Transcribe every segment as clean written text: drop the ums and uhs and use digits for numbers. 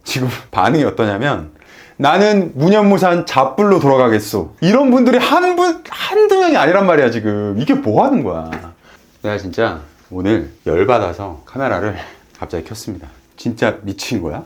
지금 반응이 어떠냐면 나는 무념무산 잡불로 돌아가겠소. 이런 분들이 한두 명이 아니란 말이야 지금. 이게 뭐 하는 거야. 내가 진짜 오늘 열받아서 카메라를 갑자기 켰습니다. 진짜 미친 거야?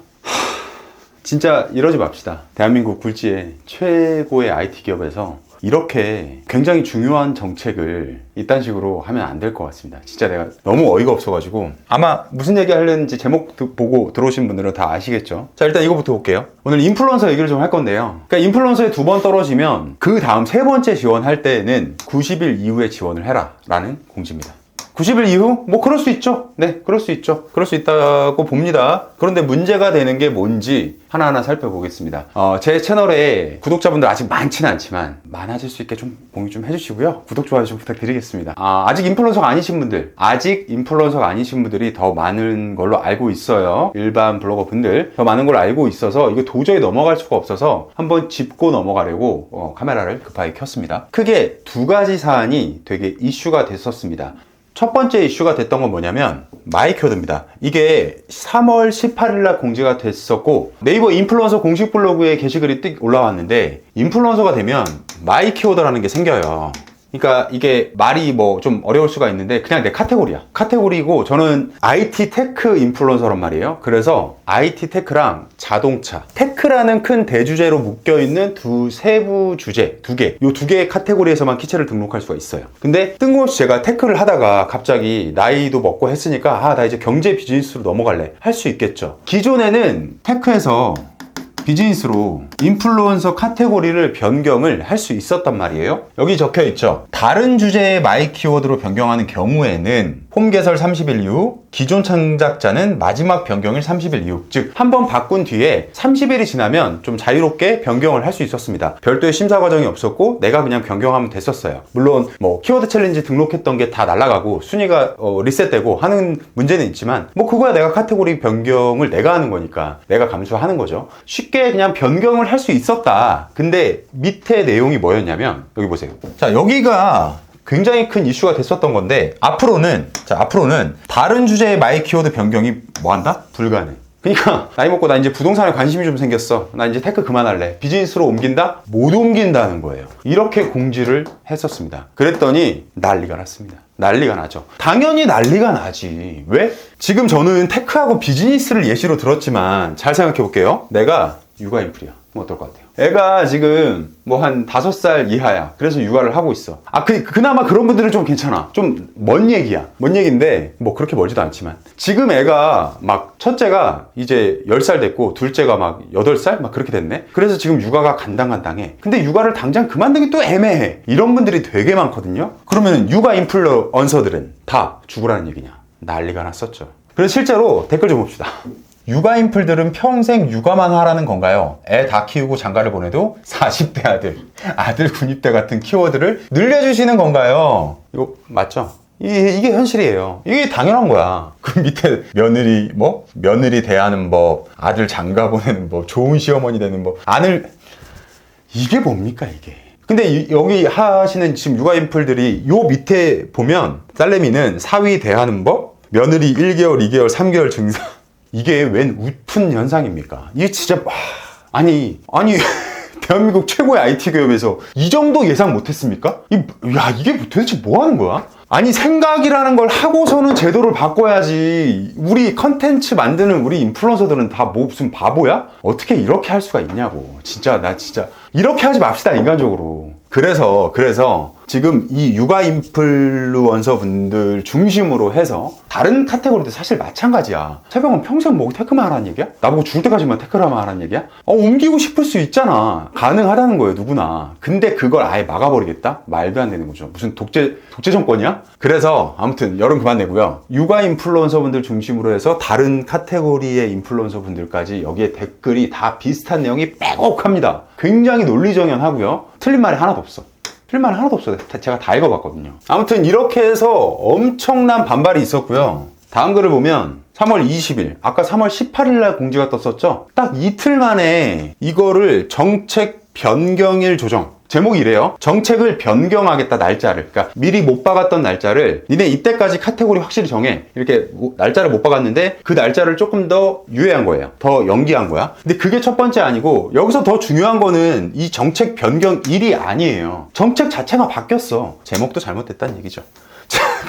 진짜 이러지 맙시다. 대한민국 굴지의 최고의 IT 기업에서 이렇게 굉장히 중요한 정책을 이딴 식으로 하면 안 될 것 같습니다. 진짜 내가 너무 어이가 없어가지고 아마 무슨 얘기 하려는지 제목 보고 들어오신 분들은 다 아시겠죠? 자, 일단 이거부터 볼게요. 오늘 인플루언서 얘기를 좀 할 건데요. 그러니까 인플루언서에 2번 떨어지면 그 다음 3번째 지원할 때는 90일 이후에 지원을 해라 라는 공지입니다. 90일 이후? 뭐 그럴 수 있죠. 네, 그럴 수 있죠. 그럴 수 있다고 봅니다. 그런데 문제가 되는 게 뭔지 하나하나 살펴보겠습니다. 제 채널에 구독자분들 아직 많지는 않지만 많아질 수 있게 좀 공유 좀 해주시고요. 구독, 좋아요 좀 부탁드리겠습니다. 아직 인플루언서가 아니신 분들이 더 많은 걸로 알고 있어요. 일반 블로거 분들 더 많은 걸 알고 있어서 이거 도저히 넘어갈 수가 없어서 한번 짚고 넘어가려고 카메라를 급하게 켰습니다. 크게 2가지 사안이 되게 이슈가 됐었습니다. 첫 번째 이슈가 됐던 건 뭐냐면 마이키워드입니다. 이게 3월 18일 날 공지가 됐었고 네이버 인플루언서 공식 블로그에 게시글이 띡 올라왔는데 인플루언서가 되면 마이키워드라는 게 생겨요. 그러니까 이게 말이 뭐 좀 어려울 수가 있는데 그냥 내 카테고리야. 카테고리고 저는 IT 테크 인플루언서란 말이에요. 그래서 IT 테크랑 자동차, 테크라는 큰 대주제로 묶여있는 세부 주제 2개, 요 2개의 카테고리에서만 키체를 등록할 수가 있어요. 근데 뜬금없이 제가 테크를 하다가 갑자기 나이도 먹고 했으니까 나 이제 경제 비즈니스로 넘어갈래 할 수 있겠죠. 기존에는 테크에서 비즈니스로 인플루언서 카테고리를 변경을 할 수 있었단 말이에요. 여기 적혀 있죠. 다른 주제의 마이 키워드로 변경하는 경우에는 폼 개설 30일 이후, 기존 창작자는 마지막 변경일 30일 이후, 즉 한 번 바꾼 뒤에 30일이 지나면 좀 자유롭게 변경을 할 수 있었습니다. 별도의 심사 과정이 없었고 내가 그냥 변경하면 됐었어요. 물론 뭐 키워드 챌린지 등록했던 게 다 날아가고 순위가 리셋되고 하는 문제는 있지만 뭐 그거야 내가 카테고리 변경을 내가 하는 거니까 내가 감수하는 거죠. 쉽게 그냥 변경을 할 수 있었다. 근데 밑에 내용이 뭐였냐면 여기 보세요. 자, 여기가 굉장히 큰 이슈가 됐었던 건데 앞으로는 다른 주제의 마이 키워드 변경이 뭐한다? 불가능. 그러니까 나이 먹고 나 이제 부동산에 관심이 좀 생겼어. 나 이제 테크 그만할래. 비즈니스로 옮긴다? 못 옮긴다는 거예요. 이렇게 공지를 했었습니다. 그랬더니 난리가 났습니다. 난리가 나죠. 당연히 난리가 나지. 왜? 지금 저는 테크하고 비즈니스를 예시로 들었지만 잘 생각해 볼게요. 내가 육아인플이야. 그럼 어떨 것 같아요? 애가 지금 뭐 한 5살 이하야. 그래서 육아를 하고 있어. 그나마 그런 분들은 좀 괜찮아. 좀 먼 얘기야. 먼 얘기인데 뭐 그렇게 멀지도 않지만 지금 애가 막 첫째가 이제 10살 됐고 둘째가 막 8살? 막 그렇게 됐네. 그래서 지금 육아가 간당간당해. 근데 육아를 당장 그만두기 또 애매해. 이런 분들이 되게 많거든요. 그러면 육아 인플루언서들은 다 죽으라는 얘기냐. 난리가 났었죠. 그래서 실제로 댓글 좀 봅시다. 육아 인플들은 평생 육아만 하라는 건가요? 애 다 키우고 장가를 보내도 40대 아들 군입대 같은 키워드를 늘려주시는 건가요? 이거 맞죠? 이게 현실이에요. 이게 당연한 거야. 그 밑에 며느리 대하는 법, 아들 장가 보내는 법, 좋은 시어머니 되는 법, 이게 뭡니까 이게? 근데 여기 하시는 지금 육아 인플들이 요 밑에 보면 딸내미는 사위 대하는 법, 며느리 1개월, 2개월, 3개월 증상. 이게 웬 웃픈 현상입니까? 이게 진짜 아니 대한민국 최고의 IT 기업에서 이 정도 예상 못했습니까? 이게 도대체 뭐 하는 거야? 아니 생각이라는 걸 하고서는 제도를 바꿔야지. 우리 컨텐츠 만드는 우리 인플루언서들은 다 무슨 바보야? 어떻게 이렇게 할 수가 있냐고. 나 진짜 이렇게 하지 맙시다 인간적으로. 그래서 지금 이 육아 인플루언서 분들 중심으로 해서 다른 카테고리도 사실 마찬가지야. 새벽은 평생 뭐 테크만 하라는 얘기야? 나보고 죽을 때까지만 테크라만 하라는 얘기야? 옮기고 싶을 수 있잖아. 가능하다는 거예요 누구나. 근데 그걸 아예 막아버리겠다? 말도 안 되는 거죠. 무슨 독재 정권이야? 그래서 아무튼 여론 그만 내고요. 육아 인플루언서 분들 중심으로 해서 다른 카테고리의 인플루언서 분들까지 여기에 댓글이 다 비슷한 내용이 빼곡합니다. 굉장히 논리정연하고요. 틀린 말이 하나도 없어. 제가 다 읽어봤거든요. 아무튼 이렇게 해서 엄청난 반발이 있었고요. 다음 글을 보면 3월 20일, 아까 3월 18일 날 공지가 떴었죠? 딱 이틀 만에 이거를 정책 변경일 조정, 제목이 이래요. 정책을 변경하겠다, 날짜를. 그러니까 미리 못 박았던 날짜를 니네 이때까지 카테고리 확실히 정해. 이렇게 날짜를 못 박았는데 그 날짜를 조금 더 유예한 거예요. 더 연기한 거야. 근데 그게 첫 번째 아니고 여기서 더 중요한 거는 이 정책 변경일이 아니에요. 정책 자체가 바뀌었어. 제목도 잘못됐다는 얘기죠.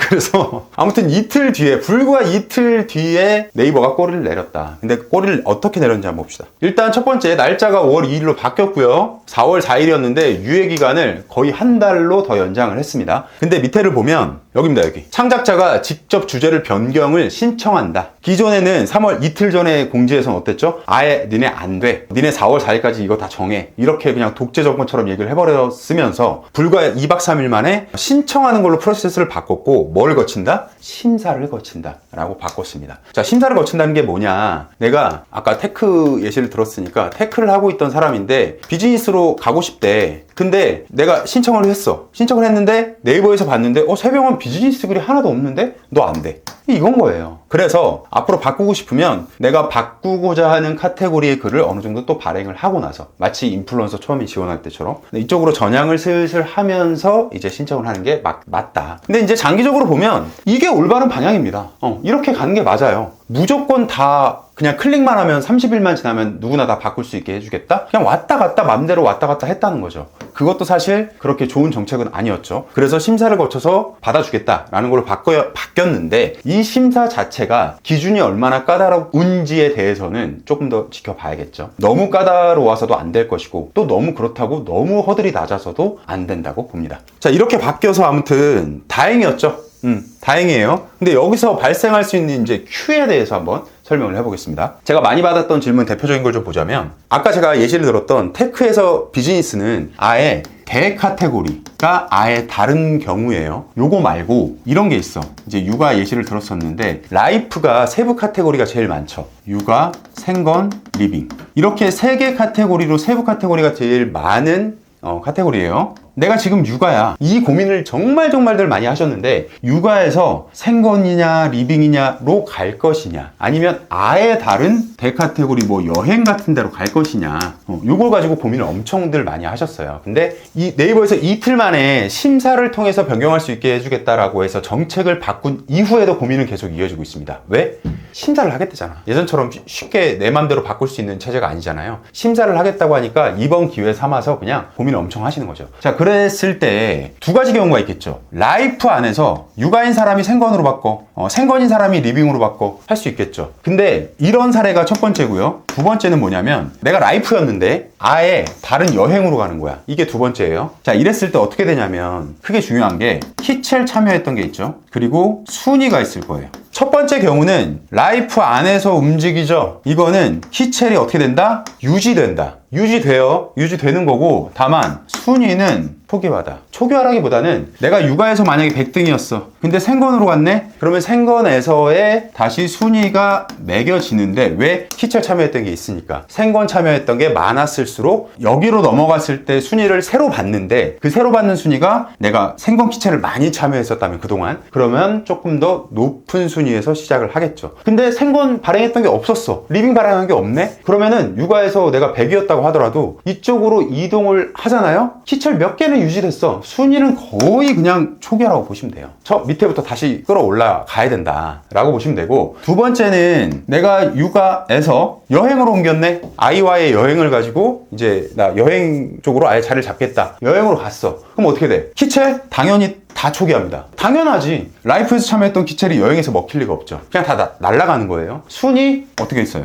그래서 아무튼 이틀 뒤에, 불과 이틀 뒤에 네이버가 꼬리를 내렸다. 근데 꼬리를 어떻게 내렸는지 한번 봅시다. 일단 첫 번째, 날짜가 5월 2일로 바뀌었고요. 4월 4일이었는데 유예 기간을 거의 한 달로 더 연장을 했습니다. 근데 밑에를 보면 여기입니다. 여기 창작자가 직접 주제를 변경을 신청한다. 기존에는 3월 이틀 전에 공지에서는 어땠죠? 아예 니네 안 돼, 니네 4월 4일까지 이거 다 정해, 이렇게 그냥 독재 정권처럼 얘기를 해버렸으면서 불과 2박 3일 만에 신청하는 걸로 프로세스를 바꿨고, 뭘 거친다? 심사를 거친다 라고 바꿨습니다. 자, 심사를 거친다는 게 뭐냐, 내가 아까 테크 예시를 들었으니까 테크를 하고 있던 사람인데 비즈니스로 가고 싶대. 근데 내가 신청을 했어. 신청을 했는데 네이버에서 봤는데 세병원 비즈니스 글이 하나도 없는데 너 안 돼, 이건 거예요. 그래서 앞으로 바꾸고 싶으면 내가 바꾸고자 하는 카테고리의 글을 어느 정도 또 발행을 하고 나서, 마치 인플루언서 처음에 지원할 때처럼 이쪽으로 전향을 슬슬 하면서 이제 신청을 하는 게 맞다. 근데 이제 장기적으로 보면 이게 올바른 방향입니다. 이렇게 가는 게 맞아요. 무조건 다 그냥 클릭만 하면 30일만 지나면 누구나 다 바꿀 수 있게 해주겠다? 그냥 왔다 갔다 맘대로 왔다 갔다 했다는 거죠. 그것도 사실 그렇게 좋은 정책은 아니었죠. 그래서 심사를 거쳐서 받아주겠다라는 걸로 바뀌었는데, 이 심사 자체가 기준이 얼마나 까다로운지에 대해서는 조금 더 지켜봐야겠죠. 너무 까다로워서도 안 될 것이고, 또 너무 그렇다고 너무 허들이 낮아서도 안 된다고 봅니다. 자, 이렇게 바뀌어서 아무튼 다행이었죠. 다행이에요. 근데 여기서 발생할 수 있는 이제 Q에 대해서 한번 설명을 해보겠습니다. 제가 많이 받았던 질문 대표적인 걸 좀 보자면, 아까 제가 예시를 들었던 테크에서 비즈니스는 아예 대카테고리가 아예 다른 경우예요. 요거 말고 이런 게 있어. 이제 육아 예시를 들었었는데, 라이프가 세부 카테고리가 제일 많죠. 육아, 생건, 리빙, 이렇게 3개 카테고리로 세부 카테고리가 제일 많은 카테고리예요. 내가 지금 육아야, 이 고민을 정말들 많이 하셨는데, 육아에서 생건이냐 리빙이냐로 갈 것이냐, 아니면 아예 다른 대카테고리 뭐 여행 같은 데로 갈 것이냐, 요걸 가지고 고민을 엄청들 많이 하셨어요. 근데 이 네이버에서 이틀 만에 심사를 통해서 변경할 수 있게 해주겠다라고 해서 정책을 바꾼 이후에도 고민은 계속 이어지고 있습니다. 왜? 심사를 하겠다잖아. 예전처럼 쉽게 내 맘대로 바꿀 수 있는 체제가 아니잖아요. 심사를 하겠다고 하니까 이번 기회 삼아서 그냥 고민을 엄청 하시는 거죠. 자, 그랬을 때 두 가지 경우가 있겠죠. 라이프 안에서 육아인 사람이 생건으로 바꿔, 생건인 사람이 리빙으로 바꿔 할 수 있겠죠. 근데 이런 사례가 첫 번째고요. 두 번째는 뭐냐면, 내가 라이프였는데 아예 다른 여행으로 가는 거야. 이게 두 번째예요. 자, 이랬을 때 어떻게 되냐면, 크게 중요한 게 키첼 참여했던 게 있죠. 그리고 순위가 있을 거예요. 첫 번째 경우는 라이프 안에서 움직이죠. 이거는 키첼이 어떻게 된다? 유지된다. 유지되는 거고, 다만 순위는 초기화다. 초기화라기보다는 내가 육아에서 만약에 100등이었어. 근데 생건으로 갔네? 그러면 생건에서의 다시 순위가 매겨지는데, 왜? 키첼 참여했던 게 있으니까. 생건 참여했던 게 많았을수록 여기로 넘어갔을 때 순위를 새로 받는데, 그 새로 받는 순위가 내가 생건 키첼을 많이 참여했었다면 그동안, 그러면 조금 더 높은 순위에서 시작을 하겠죠. 근데 생건 발행했던 게 없었어. 리빙 발행한 게 없네? 그러면은 육아에서 내가 100이었다고 하더라도 이쪽으로 이동을 하잖아요? 키첼 몇 개는 유지됐어. 순위는 거의 그냥 초기화라고 보시면 돼요. 저 밑에부터 다시 끌어올라 가야 된다 라고 보시면 되고, 두 번째는 내가 육아에서 여행으로 옮겼네. 아이와의 여행을 가지고 이제 나 여행 쪽으로 아예 자리를 잡겠다. 여행으로 갔어. 그럼 어떻게 돼? 키첼? 당연히 다 초기화입니다. 당연하지. 라이프에서 참여했던 키첼이 여행에서 먹힐 리가 없죠. 그냥 다 날아가는 거예요. 순위 어떻게 있어요?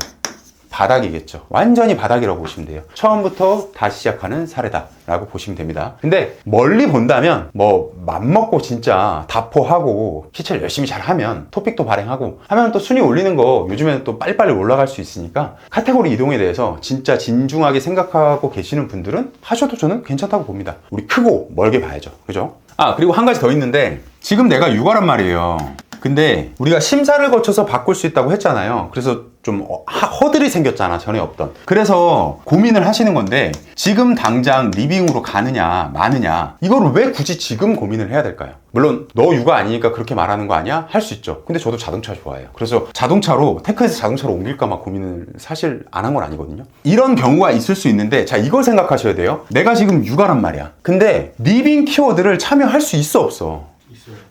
바닥이겠죠. 완전히 바닥이라고 보시면 돼요. 처음부터 다시 시작하는 사례다 라고 보시면 됩니다. 근데 멀리 본다면 뭐 맘먹고 진짜 다포하고 키첼 열심히 잘하면, 토픽도 발행하고 하면 또 순위 올리는 거 요즘에는 또 빨리빨리 올라갈 수 있으니까, 카테고리 이동에 대해서 진짜 진중하게 생각하고 계시는 분들은 하셔도 저는 괜찮다고 봅니다. 우리 크고 멀게 봐야죠. 그죠? 그리고 한 가지 더 있는데, 지금 내가 육아란 말이에요. 근데 우리가 심사를 거쳐서 바꿀 수 있다고 했잖아요. 그래서 좀 허들이 생겼잖아, 전에 없던. 그래서 고민을 하시는 건데 지금 당장 리빙으로 가느냐 마느냐, 이거를 왜 굳이 지금 고민을 해야 될까요? 물론 너 육아 아니니까 그렇게 말하는 거 아니야? 할 수 있죠. 근데 저도 자동차 좋아해요. 그래서 자동차로, 테크에서 자동차로 옮길까 막 고민을 사실 안 한 건 아니거든요. 이런 경우가 있을 수 있는데, 자, 이걸 생각하셔야 돼요. 내가 지금 육아란 말이야. 근데 리빙 키워드를 참여할 수 있어 없어?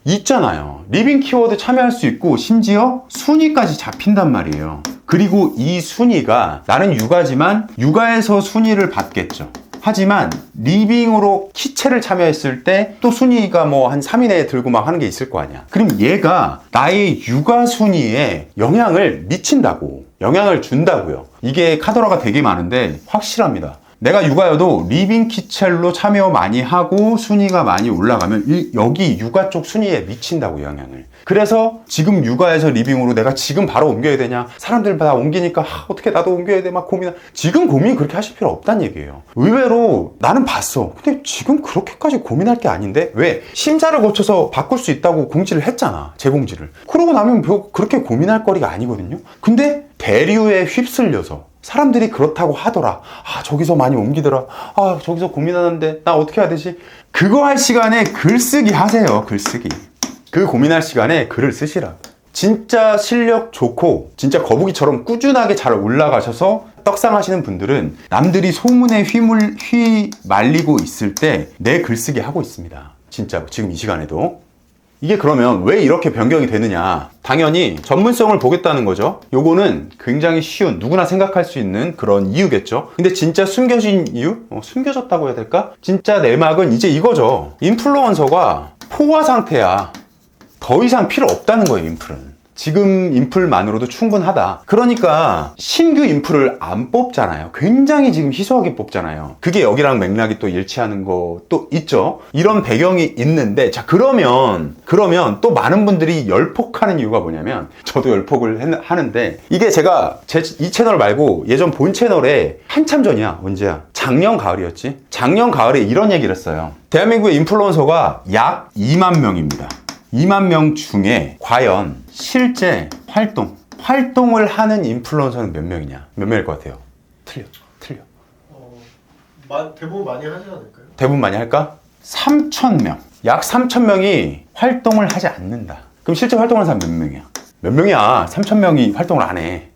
있잖아요. 리빙 키워드 참여할 수 있고 심지어 순위까지 잡힌단 말이에요. 그리고 이 순위가, 나는 육아지만 육아에서 순위를 받겠죠. 하지만 리빙으로 키체를 참여했을 때 또 순위가 뭐 한 3위 내에 들고 막 하는 게 있을 거 아니야. 그럼 얘가 나의 육아 순위에 영향을 미친다고, 영향을 준다고요. 이게 카더라가 되게 많은데 확실합니다. 내가 육아여도 리빙 키첼로 참여 많이 하고 순위가 많이 올라가면 여기 육아 쪽 순위에 미친다고, 영향을. 그래서 지금 육아에서 리빙으로 내가 지금 바로 옮겨야 되냐, 사람들 다 옮기니까 어떻게 나도 옮겨야 돼 막 고민. 지금 고민 그렇게 하실 필요 없다는 얘기예요. 의외로 나는 봤어. 근데 지금 그렇게까지 고민할 게 아닌데? 왜? 심사를 거쳐서 바꿀 수 있다고 공지를 했잖아, 재공지를. 그러고 나면 그렇게 고민할 거리가 아니거든요. 근데 대류에 휩쓸려서 사람들이 그렇다고 하더라, 저기서 많이 옮기더라, 저기서 고민하는데 나 어떻게 해야 되지? 그거 할 시간에 글쓰기 하세요. 글쓰기. 그 고민할 시간에 글을 쓰시라. 진짜 실력 좋고 진짜 거북이처럼 꾸준하게 잘 올라가셔서 떡상하시는 분들은 남들이 소문에 휘말리고 있을 때 내 글쓰기 하고 있습니다. 진짜 지금 이 시간에도. 이게 그러면 왜 이렇게 변경이 되느냐? 당연히 전문성을 보겠다는 거죠. 요거는 굉장히 쉬운, 누구나 생각할 수 있는 그런 이유겠죠. 근데 진짜 숨겨진 이유? 숨겨졌다고 해야 될까? 진짜 내막은 이제 이거죠. 인플루언서가 포화 상태야. 더 이상 필요 없다는 거예요, 인플은. 지금 인플만으로도 충분하다. 그러니까 신규 인플을 안 뽑잖아요. 굉장히 지금 희소하게 뽑잖아요. 그게 여기랑 맥락이 또 일치하는 것도 있죠. 이런 배경이 있는데, 자, 그러면 또 많은 분들이 열폭하는 이유가 뭐냐면, 저도 열폭을 하는데, 이게 제가 이 채널 말고 예전 본 채널에 한참 전이야. 언제야? 작년 가을이었지. 작년 가을에 이런 얘기를 했어요. 대한민국의 인플루언서가 약 2만 명입니다. 2만 명 중에 과연 실제 활동을 하는 인플루언서는 몇 명이냐? 몇 명일 것 같아요? 틀려. 대부분 많이 하지 않을까요? 대부분 많이 할까? 3,000명. 약 3,000명이 활동을 하지 않는다. 그럼 실제 활동하는 사람 몇 명이야? 몇 명이야? 3,000명이 활동을 안 해.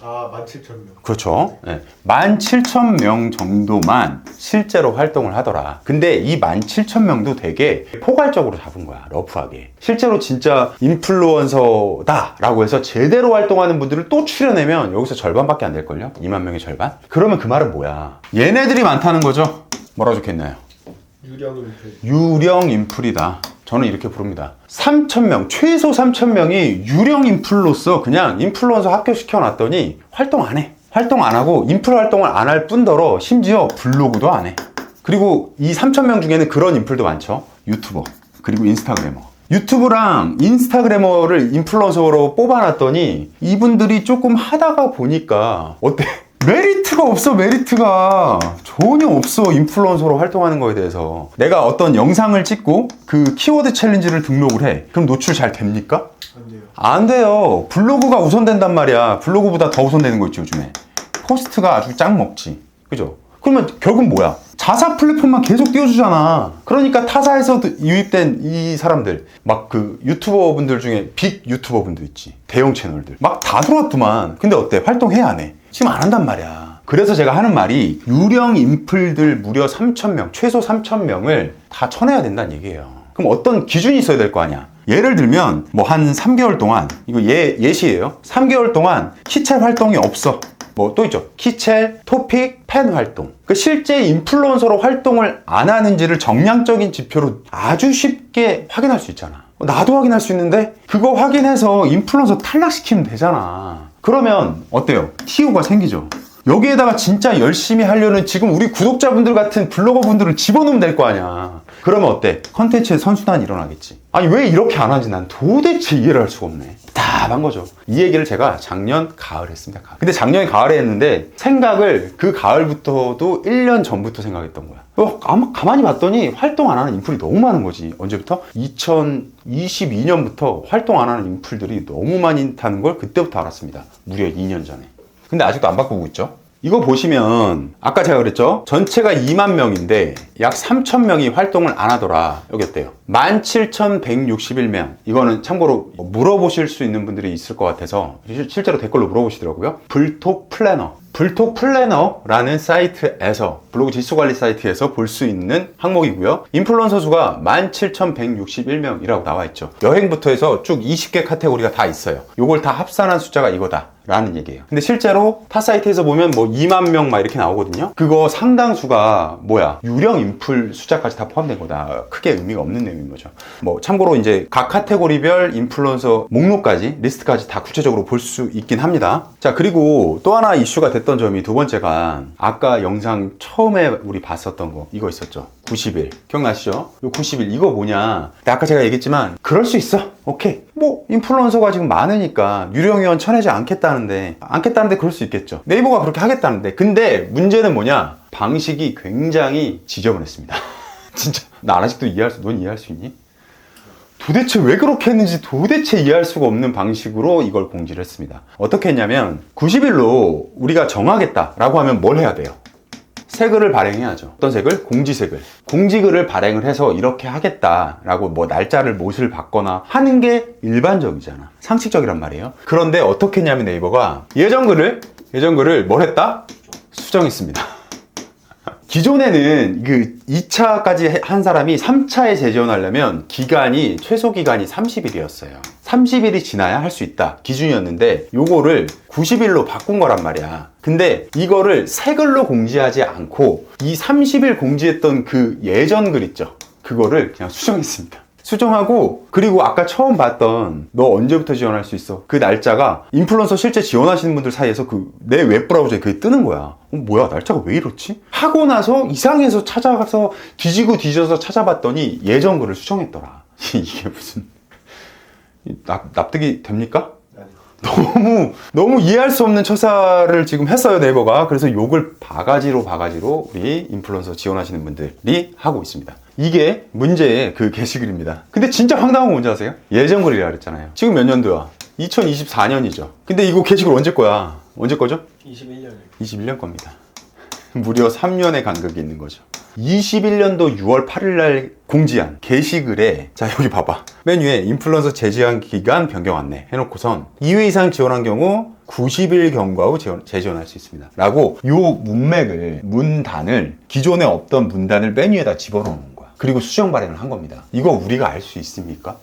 17,000명. 그렇죠. 네. 17,000명 정도만 실제로 활동을 하더라. 근데 이 17,000명도 되게 포괄적으로 잡은 거야, 러프하게. 실제로 진짜 인플루언서다 라고 해서 제대로 활동하는 분들을 또 추려내면 여기서 절반밖에 안 될걸요? 2만 명의 절반? 그러면 그 말은 뭐야? 얘네들이 많다는 거죠? 뭐라고 적혀있나요? 유령 인플이다. 저는 이렇게 부릅니다. 3,000명, 최소 3,000명이 유령 인플로서 그냥 인플루언서 합격시켜놨더니 활동 안 해. 활동 안 하고 인플 활동을 안 할 뿐더러 심지어 블로그도 안 해. 그리고 이 3,000명 중에는 그런 인플도 많죠. 유튜버, 그리고 인스타그래머. 유튜브랑 인스타그래머를 인플루언서로 뽑아놨더니 이분들이 조금 하다가 보니까 어때? 메리트가 없어. 메리트가 전혀 없어. 인플루언서로 활동하는 거에 대해서. 내가 어떤 영상을 찍고 그 키워드 챌린지를 등록을 해. 그럼 노출 잘 됩니까? 안 돼요. 안 돼요. 블로그가 우선된단 말이야. 블로그보다 더 우선되는 거 있지, 요즘에. 포스트가 아주 짱 먹지. 그죠? 그러면 결국 뭐야? 자사 플랫폼만 계속 띄워주잖아. 그러니까 타사에서 유입된 이 사람들, 막 그 유튜버 분들 중에 빅 유튜버 분들 있지. 대형 채널들. 막 다 들어왔더만. 근데 어때? 활동해, 안 해? 지금 안 한단 말이야. 그래서 제가 하는 말이 유령 인플들 무려 3,000명, 최소 3,000명을 다 쳐내야 된다는 얘기예요. 그럼 어떤 기준이 있어야 될 거 아니야? 예를 들면 뭐 한 3개월 동안, 이거 예시예요. 3개월 동안 키첼 활동이 없어. 뭐 또 있죠. 키첼, 토픽, 팬 활동. 그 실제 인플루언서로 활동을 안 하는지를 정량적인 지표로 아주 쉽게 확인할 수 있잖아. 나도 확인할 수 있는데 그거 확인해서 인플루언서 탈락시키면 되잖아. 그러면 어때요? TO가 생기죠. 여기에다가 진짜 열심히 하려는 지금 우리 구독자분들 같은 블로거분들을 집어넣으면 될 거 아니야. 그러면 어때? 컨텐츠의 선순환이 일어나겠지. 아니 왜 이렇게 안 하지? 난 도대체 이해를 할 수가 없네. 답한 거죠. 이 얘기를 제가 작년 가을에 했습니다. 가을. 근데 작년 가을에 했는데 생각을 그 가을부터도 1년 전부터 생각했던 거야. 아마 가만히 봤더니 활동 안 하는 인플이 너무 많은 거지. 언제부터? 2022년부터 활동 안 하는 인플들이 너무 많다는 걸 그때부터 알았습니다. 무려 2년 전에. 근데 아직도 안 바꾸고 있죠. 이거 보시면 아까 제가 그랬죠. 전체가 2만 명인데 약 3천 명이 활동을 안 하더라. 여기 어때요? 17,161명. 이거는 참고로 물어보실 수 있는 분들이 있을 것 같아서 실제로 댓글로 물어보시더라고요. 불톡 플래너. 불톡 플래너라는 사이트에서, 블로그 지수 관리 사이트에서 볼 수 있는 항목이고요. 인플루언서 수가 17,161명이라고 나와 있죠. 여행부터 해서 쭉 20개 카테고리가 다 있어요. 요걸 다 합산한 숫자가 이거다 라는 얘기예요. 근데 실제로 타 사이트에서 보면 뭐 2만 명 막 이렇게 나오거든요. 그거 상당수가 뭐야? 유령 인플 숫자까지 다 포함된 거다. 크게 의미가 없는 내용인 거죠. 뭐 참고로 이제 각 카테고리별 인플루언서 목록까지, 리스트까지 다 구체적으로 볼 수 있긴 합니다. 자, 그리고 또 하나 이슈가 됐던 점이 두 번째가 아까 영상 처음에 우리 봤었던 거 이거 있었죠. 90일 기억나시죠? 요 90일 이거 뭐냐? 근데 아까 제가 얘기했지만 그럴 수 있어. 오케이. 뭐 인플루언서가 지금 많으니까 유령위원 쳐내지 않겠다는데 그럴 수 있겠죠. 네이버가 그렇게 하겠다는데. 근데 문제는 뭐냐? 방식이 굉장히 지저분했습니다. 진짜 나 아직도 넌 이해할 수 있니? 도대체 왜 그렇게 했는지 도대체 이해할 수가 없는 방식으로 이걸 공지를 했습니다. 어떻게 했냐면 90일로 우리가 정하겠다라고 하면 뭘 해야 돼요? 세글을 발행해야죠. 어떤 세글? 공지세글. 공지글을 발행을 해서 이렇게 하겠다라고 뭐 날짜를 못을 받거나 하는 게 일반적이잖아. 상식적이란 말이에요. 그런데 어떻게 했냐면 네이버가 예전 글을 뭘 했다? 수정했습니다. 기존에는 그 2차까지 한 사람이 3차에 재지원하려면 최소 기간이 30일이었어요. 30일이 지나야 할 수 있다 기준이었는데 요거를 90일로 바꾼 거란 말이야. 근데 이거를 새 글로 공지하지 않고 이 30일 공지했던 그 예전 글 있죠. 그거를 그냥 수정했습니다. 수정하고, 그리고 아까 처음 봤던 너 언제부터 지원할 수 있어? 그 날짜가 인플루언서 실제 지원하시는 분들 사이에서 그 내 웹브라우저에 그게 뜨는 거야. 뭐야, 날짜가 왜 이렇지? 하고 나서 이상해서 찾아가서 뒤지고 뒤져서 찾아봤더니 예전 글을 수정했더라. 이게 무슨 납득이 됩니까? 너무 이해할 수 없는 처사를 지금 했어요, 네이버가. 그래서 욕을 바가지로 우리 인플루언서 지원하시는 분들이 하고 있습니다. 이게 문제의 그 게시글입니다. 근데 진짜 황당한 거 뭔지 아세요? 예전 글이라 그랬잖아요. 지금 몇 년도야? 2024년이죠. 근데 이거 게시글 언제 거야? 언제 거죠? 21년이요. 21년 겁니다. 무려 3년의 간극이 있는 거죠. 21년도 6월 8일 날 공지한 게시글에, 자 여기 봐봐, 맨 위에 인플루언서 재지원 기간 변경 안내 해놓고선 2회 이상 지원한 경우 90일 경과 후 재지원할 수 있습니다 라고 요 문단을 기존에 없던 문단을 맨 위에다 집어넣는 거야. 그리고 수정 발행을 한 겁니다. 이거 우리가 알 수 있습니까?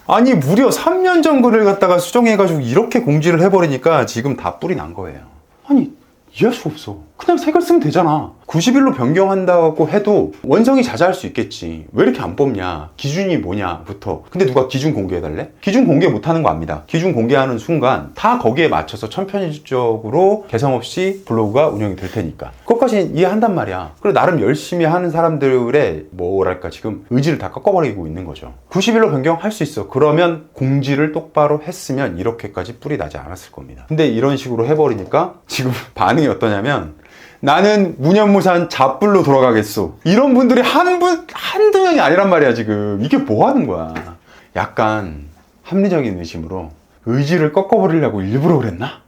아니 무려 3년 전 글을 갖다가 수정해가지고 이렇게 공지를 해버리니까 지금 다 뿔이 난 거예요. 아니 이해할 수가 없어. 그냥 새 글 쓰면 되잖아. 90일로 변경한다고 해도 원성이 자자할 수 있겠지. 왜 이렇게 안 뽑냐? 기준이 뭐냐부터. 근데 누가 기준 공개해달래? 기준 공개 못하는 거 압니다. 기준 공개하는 순간 다 거기에 맞춰서 천편일적으로 개성 없이 블로그가 운영이 될 테니까. 그것까지 이해한단 말이야. 그리고 나름 열심히 하는 사람들의 뭐랄까 지금 의지를 다 꺾어버리고 있는 거죠. 90일로 변경할 수 있어. 그러면 공지를 똑바로 했으면 이렇게까지 뿔이 나지 않았을 겁니다. 근데 이런 식으로 해버리니까 지금 반응이 어떠냐면, 나는 무념무산 잡불로 돌아가겠소. 이런 분들이 한두 명이 아니란 말이야, 지금. 이게 뭐 하는 거야? 약간 합리적인 의심으로 의지를 꺾어버리려고 일부러 그랬나?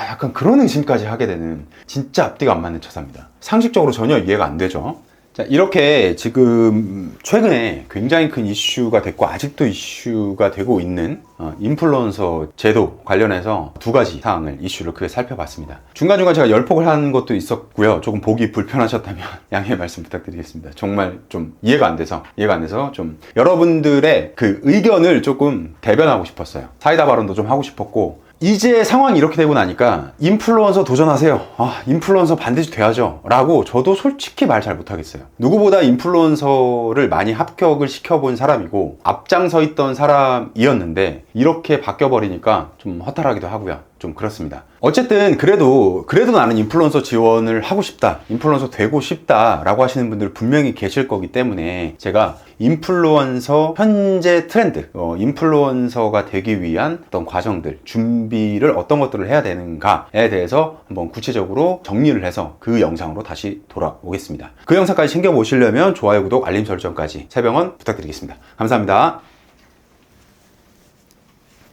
약간 그런 의심까지 하게 되는 진짜 앞뒤가 안 맞는 처사입니다. 상식적으로 전혀 이해가 안 되죠. 자, 이렇게 지금 최근에 굉장히 큰 이슈가 됐고 아직도 이슈가 되고 있는 인플루언서 제도 관련해서 두 가지 사항을 이슈를 크게 살펴봤습니다. 중간중간 제가 열폭을 한 것도 있었고요. 조금 보기 불편하셨다면 양해 말씀 부탁드리겠습니다. 정말 좀 이해가 안 돼서 좀 여러분들의 그 의견을 조금 대변하고 싶었어요. 사이다 발언도 좀 하고 싶었고, 이제 상황이 이렇게 되고 나니까 인플루언서 도전하세요. 인플루언서 반드시 돼야죠 라고 저도 솔직히 말 잘 못하겠어요. 누구보다 인플루언서를 많이 합격을 시켜본 사람이고 앞장서 있던 사람이었는데 이렇게 바뀌어버리니까 좀 허탈하기도 하고요. 좀 그렇습니다. 어쨌든 그래도 나는 인플루언서 지원을 하고 싶다, 인플루언서 되고 싶다 라고 하시는 분들 분명히 계실 거기 때문에 제가 인플루언서 현재 트렌드, 인플루언서가 되기 위한 어떤 과정들, 준비를 어떤 것들을 해야 되는가에 대해서 한번 구체적으로 정리를 해서 그 영상으로 다시 돌아오겠습니다. 그 영상까지 챙겨보시려면 좋아요, 구독, 알림 설정까지 세병원 부탁드리겠습니다. 감사합니다.